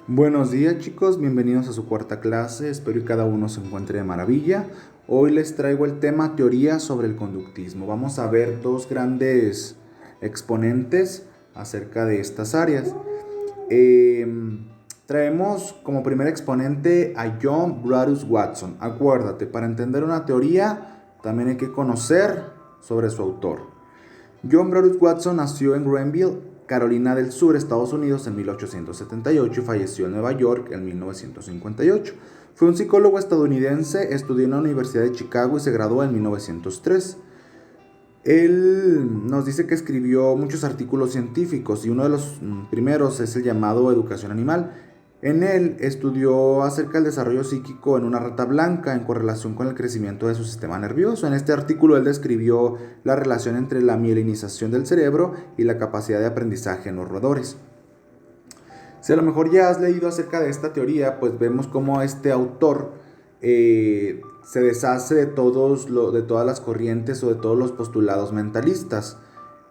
Buenos días chicos, bienvenidos a su cuarta clase, espero que cada uno se encuentre de maravilla. Hoy les traigo el tema teoría sobre el conductismo. Vamos a ver dos grandes exponentes acerca de estas áreas. Traemos como primer exponente a John Brodus Watson. Acuérdate, para entender una teoría también hay que conocer sobre su autor. John Brodus Watson nació en Greenville, Carolina del Sur, Estados Unidos en 1878 y falleció en Nueva York en 1958. Fue un psicólogo estadounidense, estudió en la Universidad de Chicago y se graduó en 1903. Él nos dice que escribió muchos artículos científicos y uno de los primeros es el llamado Educación Animal. En él estudió acerca del desarrollo psíquico en una rata blanca en correlación con el crecimiento de su sistema nervioso. En este artículo él describió la relación entre la mielinización del cerebro y la capacidad de aprendizaje en los roedores. Si a lo mejor ya has leído acerca de esta teoría, pues vemos cómo este autor se deshace de todas las corrientes o de todos los postulados mentalistas.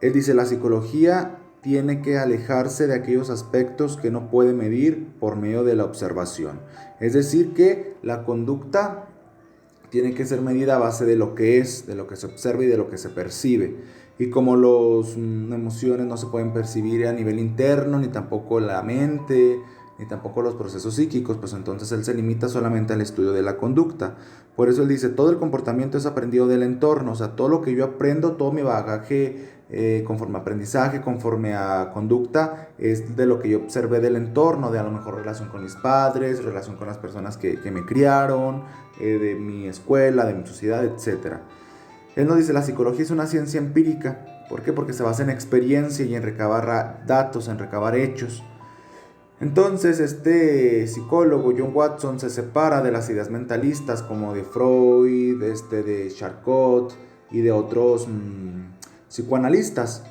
Él dice, la psicología tiene que alejarse de aquellos aspectos que no puede medir por medio de la observación. Es decir, que la conducta tiene que ser medida a base de lo que es, de lo que se observa y de lo que se percibe. Y como las emociones no se pueden percibir a nivel interno, ni tampoco la mente, ni tampoco los procesos psíquicos, pues entonces él se limita solamente al estudio de la conducta. Por eso él dice, todo el comportamiento es aprendido del entorno, o sea, todo lo que yo aprendo, todo mi bagaje conforme a aprendizaje, conforme a conducta, es de lo que yo observé del entorno, de a lo mejor relación con mis padres, relación con las personas que me criaron, de mi escuela, de mi sociedad, etc. Él nos dice, la psicología es una ciencia empírica. ¿Por qué? Porque se basa en experiencia y en recabar datos, en recabar hechos. Entonces este psicólogo John Watson se separa de las ideas mentalistas como de Freud, de Charcot y de otros psicoanalistas.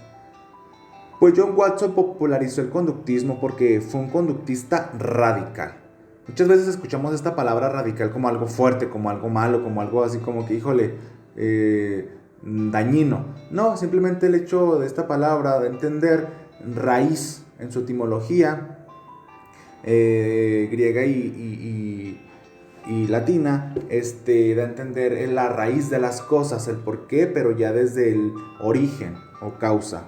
Pues John Watson popularizó el conductismo porque fue un conductista radical. Muchas veces escuchamos esta palabra radical como algo fuerte, como algo malo, como algo así como que, híjole, dañino. No, simplemente el hecho de esta palabra, de entender raíz en su etimología, griega y latina, da a entender la raíz de las cosas, el porqué, pero ya desde el origen o causa.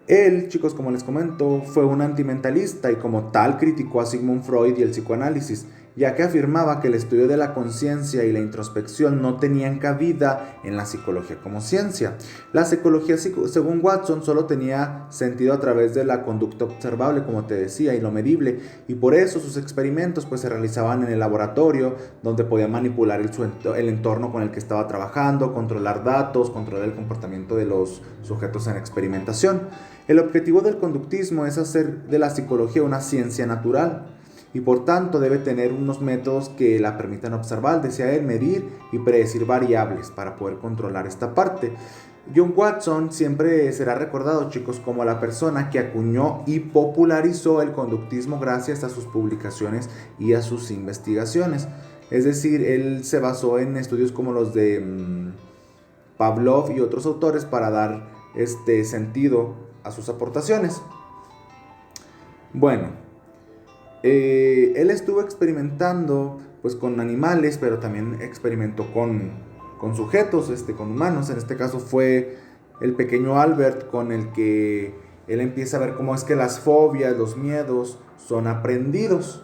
Él, chicos, como les comento, fue un antimentalista y como tal criticó a Sigmund Freud y el psicoanálisis, ya que afirmaba que el estudio de la conciencia y la introspección no tenían cabida en la psicología como ciencia. La psicología, según Watson, solo tenía sentido a través de la conducta observable, como te decía, y lo medible, y por eso sus experimentos pues, se realizaban en el laboratorio, donde podía manipular el entorno con el que estaba trabajando, controlar datos, controlar el comportamiento de los sujetos en experimentación. El objetivo del conductismo es hacer de la psicología una ciencia natural y por tanto debe tener unos métodos que la permitan observar, decía él, medir y predecir variables para poder controlar esta parte. John Watson siempre será recordado, chicos, como la persona que acuñó y popularizó el conductismo gracias a sus publicaciones y a sus investigaciones. Es decir, él se basó en estudios como los de Pavlov y otros autores para dar sentido a sus aportaciones. Bueno, él estuvo experimentando pues con animales, pero también experimentó con sujetos, con humanos. En este caso fue el pequeño Albert, con el que él empieza a ver cómo es que las fobias, los miedos son aprendidos.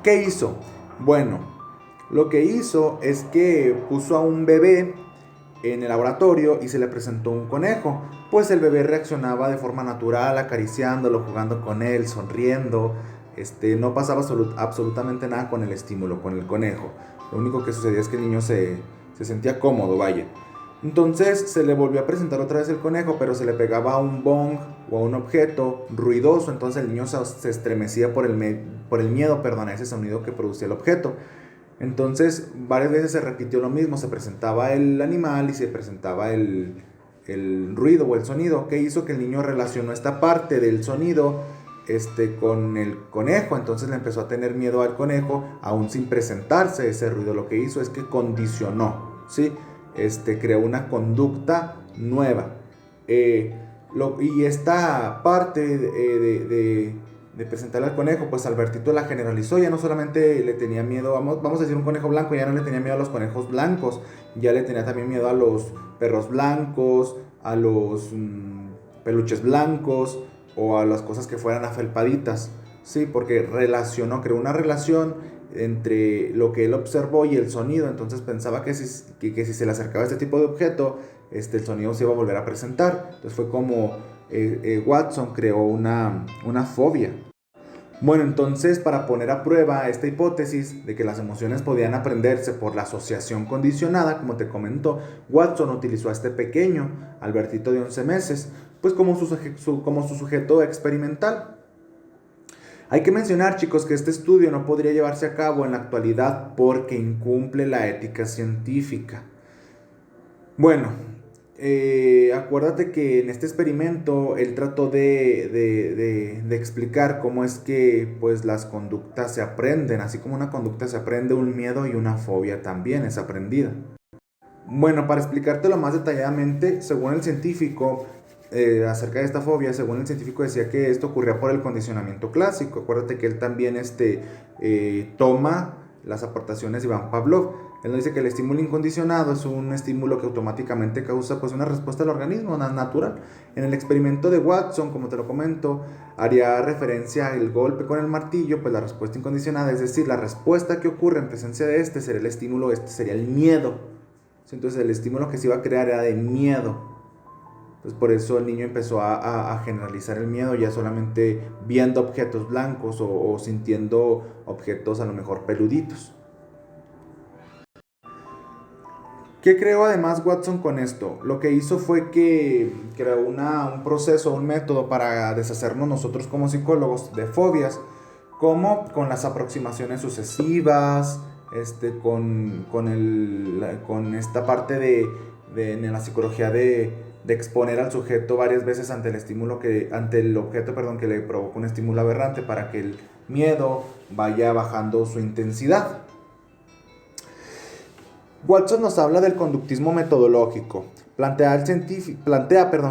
¿Qué hizo? Bueno, lo que hizo es que puso a un bebé en el laboratorio y se le presentó un conejo. Pues el bebé reaccionaba de forma natural, acariciándolo, jugando con él, sonriendo. No pasaba absolutamente nada con el estímulo, con el conejo. Lo único que sucedía es que el niño se sentía cómodo, vaya. Entonces se le volvió a presentar otra vez el conejo, pero se le pegaba a un bong o a un objeto ruidoso. Entonces el niño se estremecía por el miedo, a ese sonido que producía el objeto. Entonces varias veces se repitió lo mismo, se presentaba el animal y se presentaba el ruido o el sonido, que hizo que el niño relacionó esta parte del sonido con el conejo. Entonces le empezó a tener miedo al conejo aún sin presentarse ese ruido. Lo que hizo es que condicionó, ¿sí? Creó una conducta nueva. Y esta parte de presentarle al conejo, pues Albertito la generalizó, ya no solamente le tenía miedo, vamos a decir un conejo blanco, ya no le tenía miedo a los conejos blancos, ya le tenía también miedo a los perros blancos, a los peluches blancos o a las cosas que fueran afelpaditas, sí, porque creó una relación entre lo que él observó y el sonido, entonces pensaba que si se le acercaba este tipo de objeto, el sonido se iba a volver a presentar, entonces fue como Watson creó una fobia. Bueno, entonces para poner a prueba esta hipótesis de que las emociones podían aprenderse por la asociación condicionada, como te comento, Watson utilizó a este pequeño, Albertito de 11 meses, pues como su sujeto experimental. Hay que mencionar, chicos, que este estudio no podría llevarse a cabo en la actualidad porque incumple la ética científica. Bueno, acuérdate que en este experimento él trató de explicar cómo es que pues, las conductas se aprenden, así como una conducta se aprende, un miedo y una fobia también es aprendida. Bueno, para explicártelo más detalladamente, según el científico, acerca de esta fobia, según el científico decía que esto ocurría por el condicionamiento clásico. Acuérdate que él también toma las aportaciones de Iván Pavlov. Él nos dice que el estímulo incondicionado es un estímulo que automáticamente causa pues, una respuesta del organismo natural. En el experimento de Watson, como te lo comento, haría referencia al golpe con el martillo, pues la respuesta incondicionada, es decir, la respuesta que ocurre en presencia de sería el estímulo, sería el miedo. Entonces el estímulo que se iba a crear era de miedo. Entonces por eso el niño empezó a generalizar el miedo ya solamente viendo objetos blancos o sintiendo objetos a lo mejor peluditos. ¿Qué creó además Watson con esto? Lo que hizo fue que creó un proceso, un método para deshacernos nosotros como psicólogos de fobias, como con las aproximaciones sucesivas, con esta parte en la psicología de exponer al sujeto varias veces ante el objeto, que le provoca un estímulo aberrante para que el miedo vaya bajando su intensidad. Watson nos habla del conductismo metodológico. Plantea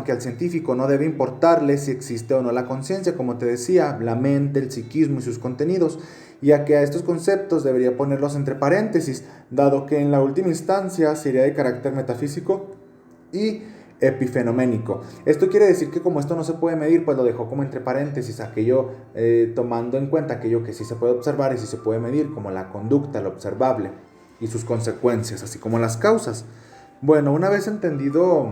que al científico no debe importarle si existe o no la conciencia, como te decía, la mente, el psiquismo y sus contenidos, ya que a estos conceptos debería ponerlos entre paréntesis, dado que en la última instancia sería de carácter metafísico y epifenoménico. Esto quiere decir que como esto no se puede medir, pues lo dejó como entre paréntesis, tomando en cuenta aquello que sí se puede observar y sí se puede medir, como la conducta, lo observable y sus consecuencias, así como las causas. Bueno, una vez entendido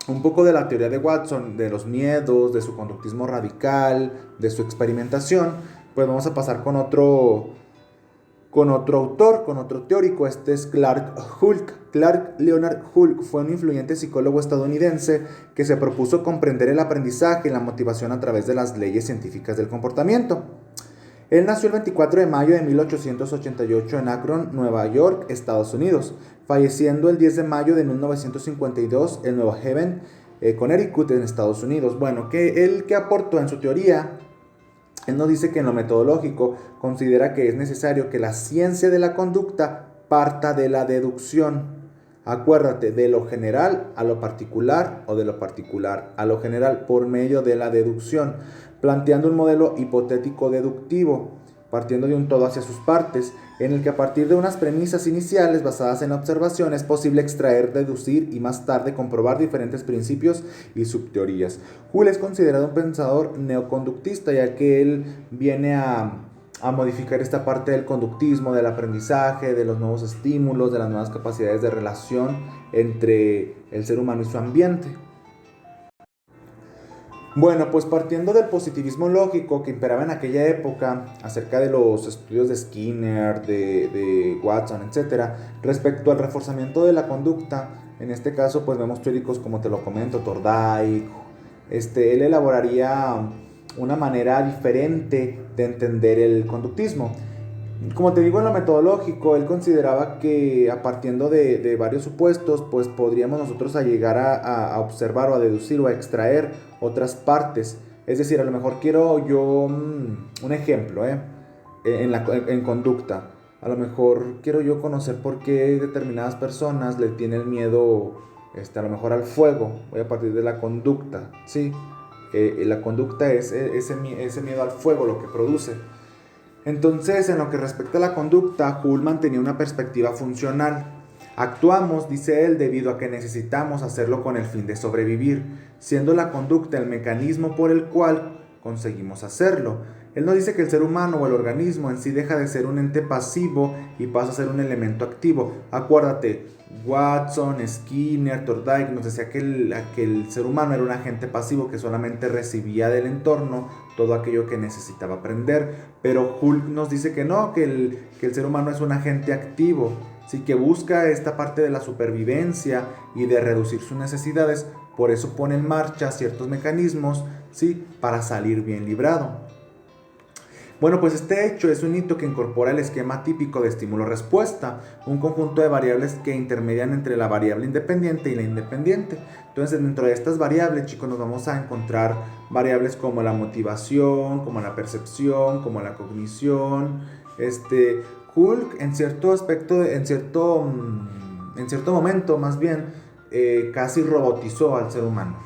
un poco de la teoría de Watson, de los miedos, de su conductismo radical, de su experimentación, pues vamos a pasar con otro autor, con otro teórico. Este es Clark Hulk. Clark Leonard Hulk fue un influyente psicólogo estadounidense que se propuso comprender el aprendizaje y la motivación a través de las leyes científicas del comportamiento. Él nació el 24 de mayo de 1888 en Akron, Nueva York, Estados Unidos, falleciendo el 10 de mayo de 1952 en New Haven, Connecticut, en Estados Unidos. Bueno, ¿qué aportó en su teoría? Él nos dice que en lo metodológico considera que es necesario que la ciencia de la conducta parta de la deducción. Acuérdate, de lo general a lo particular o de lo particular a lo general por medio de la deducción, planteando un modelo hipotético deductivo, partiendo de un todo hacia sus partes, en el que a partir de unas premisas iniciales basadas en la observación es posible extraer, deducir y más tarde comprobar diferentes principios y subteorías. Hull es considerado un pensador neoconductista, ya que él viene a modificar esta parte del conductismo, del aprendizaje, de los nuevos estímulos, de las nuevas capacidades de relación entre el ser humano y su ambiente. Bueno, pues partiendo del positivismo lógico que imperaba en aquella época acerca de los estudios de Skinner, de Watson, etc., respecto al reforzamiento de la conducta, en este caso pues vemos teóricos como te lo comento, Thorndike. Él elaboraría una manera diferente de entender el conductismo. Como te digo, en lo metodológico, él consideraba que a partir de varios supuestos, pues podríamos nosotros llegar a observar o a deducir o a extraer otras partes. Es decir, a lo mejor quiero yo un ejemplo en conducta. A lo mejor quiero yo conocer por qué determinadas personas le tienen miedo a lo mejor al fuego. Voy a partir de la conducta, ¿sí? La conducta es ese miedo al fuego lo que produce. Entonces, en lo que respecta a la conducta, Hull mantenía una perspectiva funcional. Actuamos, dice él, debido a que necesitamos hacerlo con el fin de sobrevivir, siendo la conducta el mecanismo por el cual conseguimos hacerlo. Él no dice que el ser humano o el organismo en sí deja de ser un ente pasivo y pasa a ser un elemento activo. Acuérdate, Watson, Skinner, Thorndike nos decía que el ser humano era un agente pasivo que solamente recibía del entorno todo aquello que necesitaba aprender. Pero Hull nos dice que no, que el ser humano es un agente activo, sí, que busca esta parte de la supervivencia y de reducir sus necesidades. Por eso pone en marcha ciertos mecanismos, sí, para salir bien librado. Bueno, pues este hecho es un hito que incorpora el esquema típico de estímulo-respuesta, un conjunto de variables que intermedian entre la variable independiente y la independiente. Entonces, dentro de estas variables, chicos, nos vamos a encontrar variables como la motivación, como la percepción, como la cognición. Hull, en cierto aspecto, en cierto momento, más bien, casi robotizó al ser humano.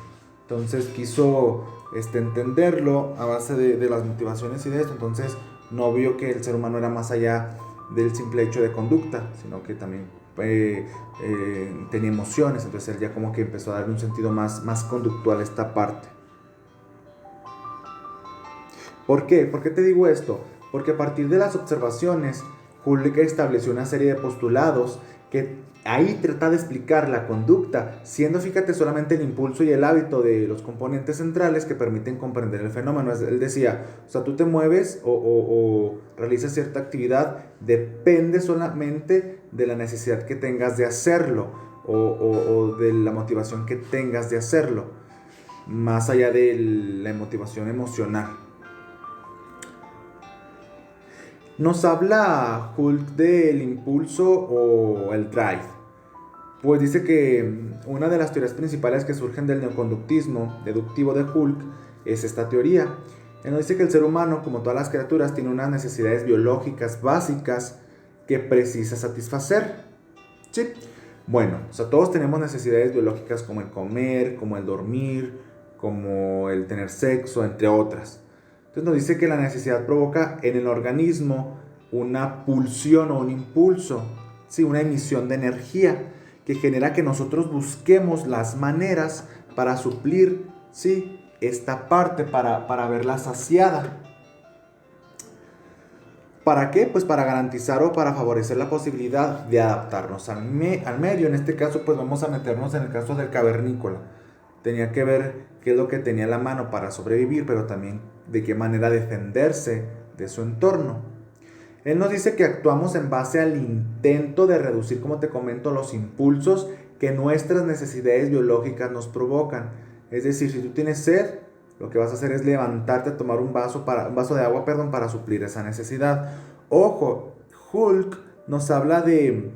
Entonces quiso entenderlo a base de las motivaciones y de esto. Entonces no vio que el ser humano era más allá del simple hecho de conducta, sino que también tenía emociones. Entonces él ya como que empezó a darle un sentido más conductual a esta parte. ¿Por qué? ¿Por qué te digo esto? Porque a partir de las observaciones, Hull estableció una serie de postulados que ahí trata de explicar la conducta, siendo, fíjate, solamente el impulso y el hábito de los componentes centrales que permiten comprender el fenómeno. Él decía, o sea, tú te mueves o realizas cierta actividad, depende solamente de la necesidad que tengas de hacerlo o de la motivación que tengas de hacerlo, más allá de la motivación emocional. Nos habla Hull del impulso o el drive. Pues dice que una de las teorías principales que surgen del neoconductismo deductivo de Hull es esta teoría. Él nos dice que el ser humano, como todas las criaturas, tiene unas necesidades biológicas básicas que precisa satisfacer. ¿Sí? Bueno, o sea, todos tenemos necesidades biológicas como el comer, como el dormir, como el tener sexo, entre otras. Entonces nos dice que la necesidad provoca en el organismo una pulsión o un impulso, ¿sí? Una emisión de energía que genera que nosotros busquemos las maneras para suplir, ¿sí?, esta parte, para verla saciada. ¿Para qué? Pues para garantizar o para favorecer la posibilidad de adaptarnos al medio. En este caso, pues vamos a meternos en el caso del cavernícola. Tenía que ver qué es lo que tenía en la mano para sobrevivir, pero también de qué manera defenderse de su entorno. Él nos dice que actuamos en base al intento de reducir, como te comento, los impulsos que nuestras necesidades biológicas nos provocan. Es decir, si tú tienes sed, lo que vas a hacer es levantarte a tomar un vaso de agua, para suplir esa necesidad. Ojo, Hull nos habla de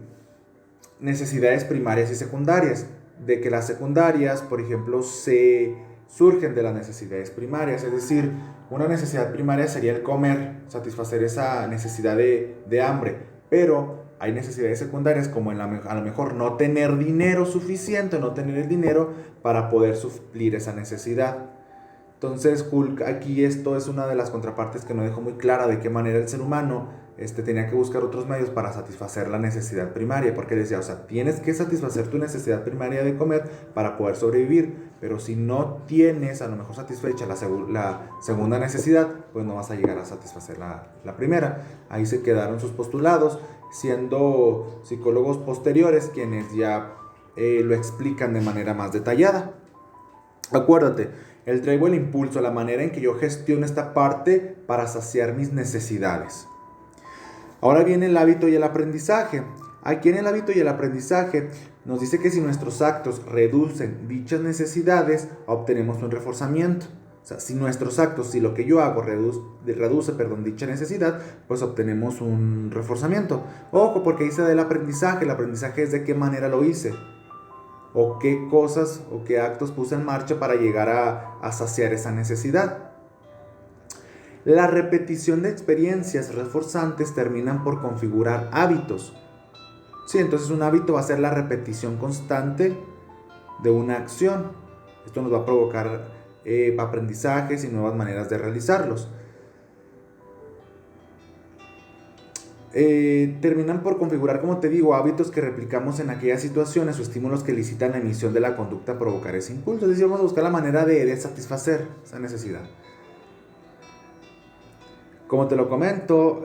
necesidades primarias y secundarias, de que las secundarias, por ejemplo, surgen de las necesidades primarias. Es decir, una necesidad primaria sería el comer, satisfacer esa necesidad de hambre, pero hay necesidades secundarias como a lo mejor no tener dinero suficiente, no tener el dinero para poder suplir esa necesidad. Entonces Hull, aquí esto es una de las contrapartes que no dejó muy clara de qué manera el ser humano tenía que buscar otros medios para satisfacer la necesidad primaria, porque decía, o sea, tienes que satisfacer tu necesidad primaria de comer para poder sobrevivir, pero si no tienes a lo mejor satisfecha la segunda necesidad, pues no vas a llegar a satisfacer la primera. Ahí se quedaron sus postulados, siendo psicólogos posteriores quienes ya lo explican de manera más detallada. Acuérdate, el drive o el impulso, la manera en que yo gestiono esta parte para saciar mis necesidades. Ahora viene el hábito y el aprendizaje. Aquí en el hábito y el aprendizaje nos dice que si nuestros actos reducen dichas necesidades, obtenemos un reforzamiento. O sea, si nuestros actos, si lo que yo hago reduce dicha necesidad, pues obtenemos un reforzamiento. Ojo, porque dice del aprendizaje. El aprendizaje es de qué manera lo hice, o qué cosas o qué actos puse en marcha para llegar a saciar esa necesidad. La repetición de experiencias reforzantes terminan por configurar hábitos. Sí, entonces un hábito va a ser la repetición constante de una acción. Esto nos va a provocar aprendizajes y nuevas maneras de realizarlos. Terminan por configurar, como te digo, hábitos que replicamos en aquellas situaciones o estímulos que elicitan la emisión de la conducta a provocar ese impulso. Es decir, vamos a buscar la manera de satisfacer esa necesidad. Como te lo comento,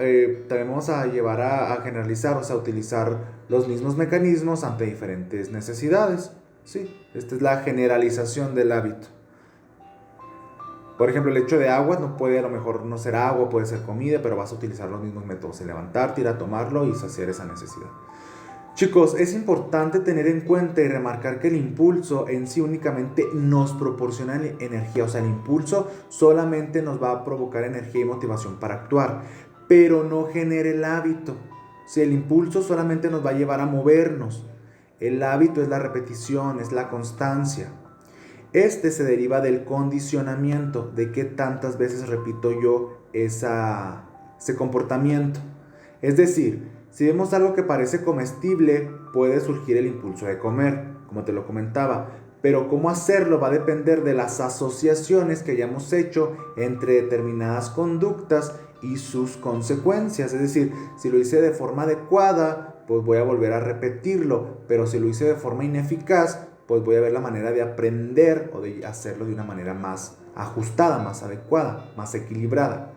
también vamos a llevar a generalizar, o sea, a utilizar los mismos mecanismos ante diferentes necesidades. Sí, esta es la generalización del hábito. Por ejemplo, el hecho de agua no puede a lo mejor no ser agua, puede ser comida, pero vas a utilizar los mismos métodos de levantarte, ir a tomarlo y saciar esa necesidad. Chicos, es importante tener en cuenta y remarcar que el impulso en sí únicamente nos proporciona energía. O sea, el impulso solamente nos va a provocar energía y motivación para actuar, pero no genera el hábito. Si el impulso solamente nos va a llevar a movernos, el hábito es la repetición, es la constancia. Este se deriva del condicionamiento, de qué tantas veces repito yo ese comportamiento. Es decir, si vemos algo que parece comestible, puede surgir el impulso de comer, como te lo comentaba, pero cómo hacerlo va a depender de las asociaciones que hayamos hecho entre determinadas conductas y sus consecuencias. Es decir, si lo hice de forma adecuada, pues voy a volver a repetirlo, pero si lo hice de forma ineficaz, pues voy a ver la manera de aprender o de hacerlo de una manera más ajustada, más adecuada, más equilibrada.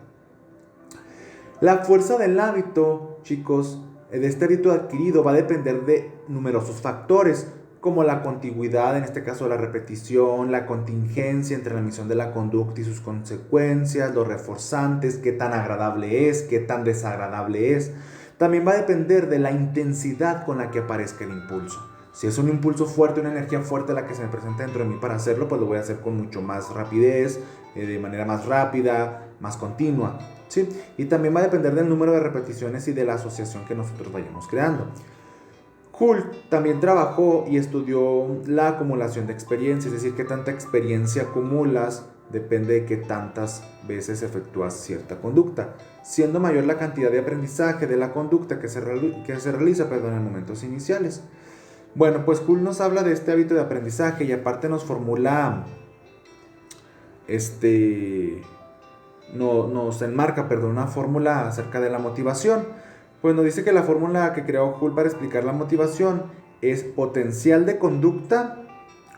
La fuerza del hábito, chicos, de este hábito adquirido va a depender de numerosos factores, como la contigüidad, en este caso la repetición, la contingencia entre la emisión de la conducta y sus consecuencias, los reforzantes, qué tan agradable es, qué tan desagradable es. También va a depender de la intensidad con la que aparezca el impulso. Si es un impulso fuerte, una energía fuerte la que se me presenta dentro de mí para hacerlo, pues lo voy a hacer con mucho más rapidez, de manera más rápida, más continua, ¿sí? Y también va a depender del número de repeticiones y de la asociación que nosotros vayamos creando. Hull también trabajó y estudió la acumulación de experiencia, es decir, qué tanta experiencia acumulas depende de qué tantas veces efectúas cierta conducta, siendo mayor la cantidad de aprendizaje de la conducta que se realiza en momentos iniciales. Bueno, pues Hull nos habla de este hábito de aprendizaje y aparte nos formula, nos enmarca, una fórmula acerca de la motivación. Pues nos dice que la fórmula que creó Hull para explicar la motivación es potencial de conducta,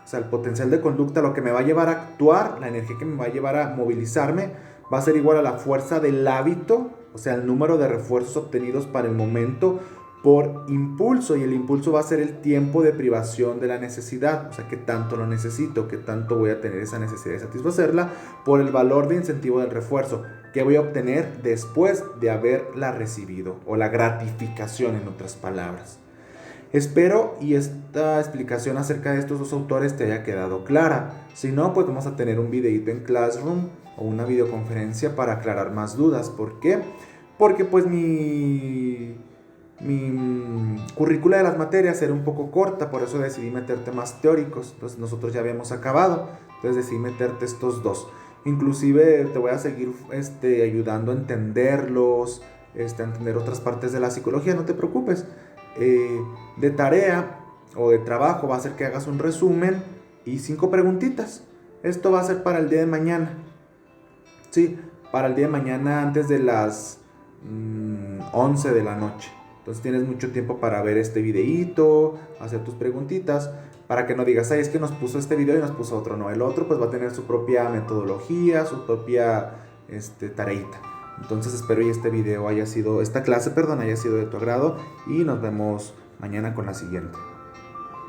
o sea, el potencial de conducta, lo que me va a llevar a actuar, la energía que me va a llevar a movilizarme, va a ser igual a la fuerza del hábito, o sea, el número de refuerzos obtenidos para el momento, por impulso, y el impulso va a ser el tiempo de privación de la necesidad, o sea, qué tanto lo necesito, qué tanto voy a tener esa necesidad de satisfacerla, por el valor de incentivo del refuerzo, que voy a obtener después de haberla recibido, o la gratificación en otras palabras. Espero y esta explicación acerca de estos dos autores te haya quedado clara. Si no, pues vamos a tener un videito en Classroom o una videoconferencia para aclarar más dudas. ¿Por qué? Porque pues mi currícula de las materias era un poco corta, por eso decidí meter temas teóricos. Entonces nosotros ya habíamos acabado, entonces decidí meterte estos dos. Inclusive te voy a seguir ayudando a entenderlos, a entender otras partes de la psicología, no te preocupes. De tarea o de trabajo va a ser que hagas un resumen y 5 preguntitas. Esto va a ser para el día de mañana. Sí, para el día de mañana antes de las 11 de la noche. Entonces tienes mucho tiempo para ver este videíto, hacer tus preguntitas, para que no digas, ay, es que nos puso este video y nos puso otro. No, el otro pues va a tener su propia metodología, su propia tareita. Entonces espero y esta clase haya sido de tu agrado y nos vemos mañana con la siguiente.